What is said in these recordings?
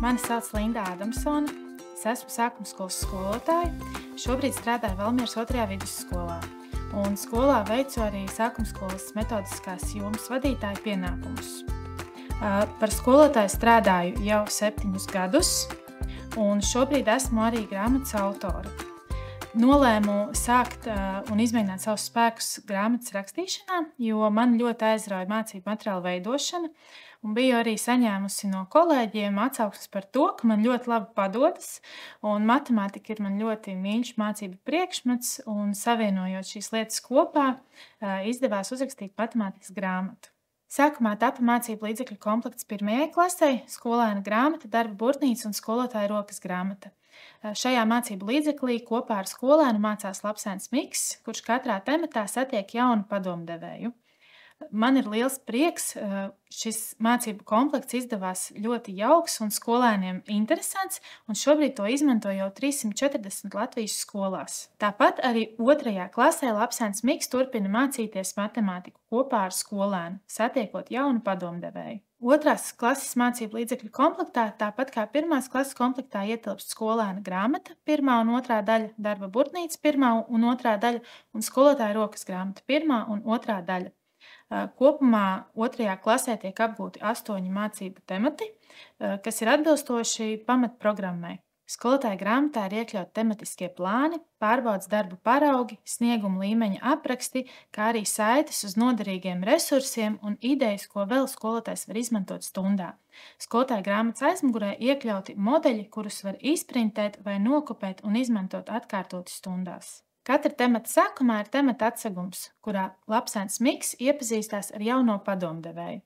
Mani sauc Linda Adamsone. Es esmu sākumskolas skolotāja. Šobrīd strādāju Valmieras 2. vidusskolā. Un skolā veicu arī sākumskolas metodiskās jomas vadītāja pienākumus. Par skolotāju strādāju jau 7 gadus, un šobrīd esmu arī grāmatas autore. Nolēmu sākt un izmēģināt savus spēkus grāmatas rakstīšanā, jo man ļoti aizrauja mācību materiālu veidošana, un biju arī saņēmusi no kolēģiem atsauksmes par to, ka man ļoti labi padodas, un matemātika ir man ļoti mīļš mācību priekšmets, un savienojot šīs lietas kopā, izdevās uzrakstīt matemātikas grāmatu. Sākumā tapa mācību līdzekļu komplekts 1. klasei, skolēna grāmata, darba burtnīca un skolotāja rokas grāmata. Šajā mācību līdzeklī kopā ar skolēnu mācās Lapsēns Mikss, kurš katrā tematā satiek jaunu padomdevēju. Man ir liels prieks, šis mācību komplekts izdevās ļoti jauks un skolēniem interesants, un šobrīd to izmanto jau 340 Latvijas skolās. Tāpat arī 2. klasē Lapsēns Mikss turpina mācīties matemātiku kopā ar skolēnu, satiekot jaunu padomdevēju. 2. klases mācību līdzekļu komplektā, tāpat kā 1. klases komplektā, ietilpst skolēna grāmata, 1. un 2. daļa, darba burtnīca, 1. un 2. daļa un skolotāja rokas grāmata, 1. un 2. daļa. Kopumā 2. klasē tiek apgūti 8 mācību temati, kas ir atbilstoši pamatprogrammai. Skolotāja grāmatā ir iekļauti tematiskie plāni, pārbaudes darbu paraugi, snieguma līmeņa apraksti, kā arī saites uz noderīgiem resursiem un idejas, ko vēl skolotājs var izmantot stundā. Skolotāja grāmatas aizmugurē iekļauti modeļi, kurus var izprintēt vai nokopēt un izmantot atkārtoti stundās. Katra temata sākumā ir temata atsegums, kurā Lapsēns Mikss iepazīstās ar jauno padomdevēju.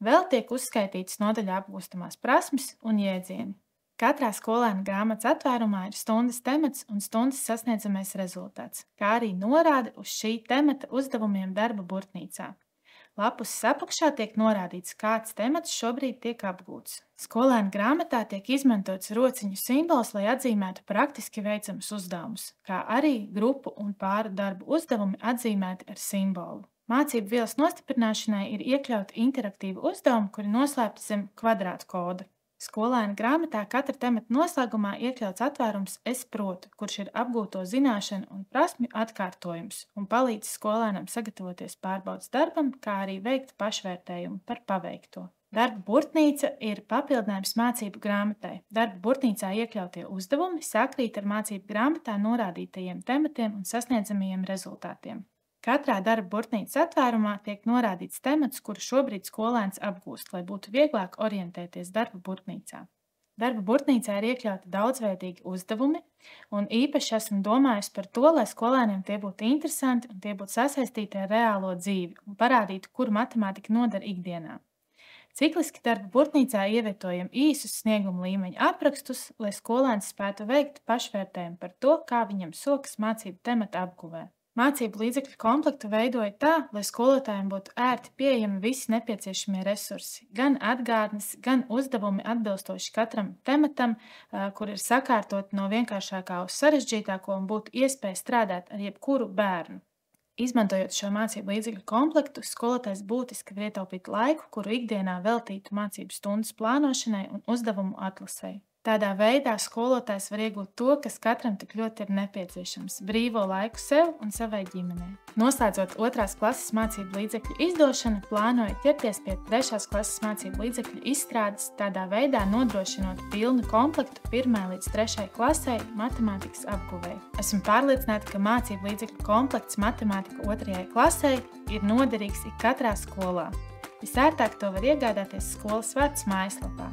Vēl tiek uzskaitītas nodaļā apgūstamās prasmes un jēdzieni. Katrā skolēna grāmatas atvērumā ir stundas temats un stundas sasniedzamais rezultāts, kā arī norāde uz šī temata uzdevumiem darba burtnīcā. Lapuses apakšā tiek norādīts, kāds temats šobrīd tiek apgūts. Skolēna grāmatā tiek izmantots rociņu simbols, lai atzīmētu praktiski veicamus uzdevumus, kā arī grupu un pāru darbu uzdevumi atzīmēti ar simbolu. Mācību vielas nostiprināšanai ir iekļauti interaktīvi uzdevumi, kuri noslēpti zem kvadrātu koda. Skolēna grāmatā katra temata noslēgumā iekļauts atvērums Es protu, kurš ir apgūto zināšanu un prasmju atkārtojums un palīdz skolēnam sagatavoties pārbaudes darbam, kā arī veikt pašvērtējumu par paveikto. Darba burtnīca ir papildinājums mācību grāmatai. Darba burtnīcā iekļautie uzdevumi sakrīt ar mācību grāmatā norādītajiem tematiem un sasniedzamajiem rezultātiem. Katrā darba burtnīcas atvērumā tiek norādīts temats, kuru šobrīd skolēns apgūst, lai būtu vieglāk orientēties darba burtnīcā. Darba burtnīcā ir iekļauti daudzveidīgi uzdevumi, un īpaši esmu domājusi par to, lai skolēniem tie būtu interesanti un tie būtu sasaistīti ar reālo dzīvi un parādītu, kur matemātika noder ikdienā. Cikliski darba burtnīcā ievietojam īsus snieguma līmeņa aprakstus, lai skolēns spētu veikt pašvērtējumu par to, kā viņam sokas mācību temata apguvē. Mācību līdzekļu komplektu veidoja tā, lai skolotājiem būtu ērti pieejami visi nepieciešamie resursi, gan atgādnes, gan uzdevumi atbilstoši katram tematam, kur ir sakārtoti no vienkāršākā uz sarežģītāko un būtu iespēja strādāt ar jebkuru bērnu. Izmantojot šo mācību līdzekļu komplektu, skolotājs būtiski var ietaupīt laiku, kuru ikdienā veltītu mācību stundas plānošanai un uzdevumu atlasei. Tādā veidā skolotājs var iegūt to, kas katram tik ļoti ir nepieciešams – brīvo laiku sev un savai ģimenei. Noslēdzot 2. klases mācību līdzekļu izdošanu, plānoju ķerties pie 3. klases mācību līdzekļu izstrādes, tādā veidā nodrošinot pilnu komplektu 1. līdz 3. klasei matemātikas apguvei. Esmu pārliecināta, ka mācību līdzekļu komplekts matemātika 2. klasei ir noderīgs ik katrā skolā. Visērtāk to var iegādāties skolas vārds mājaslapā.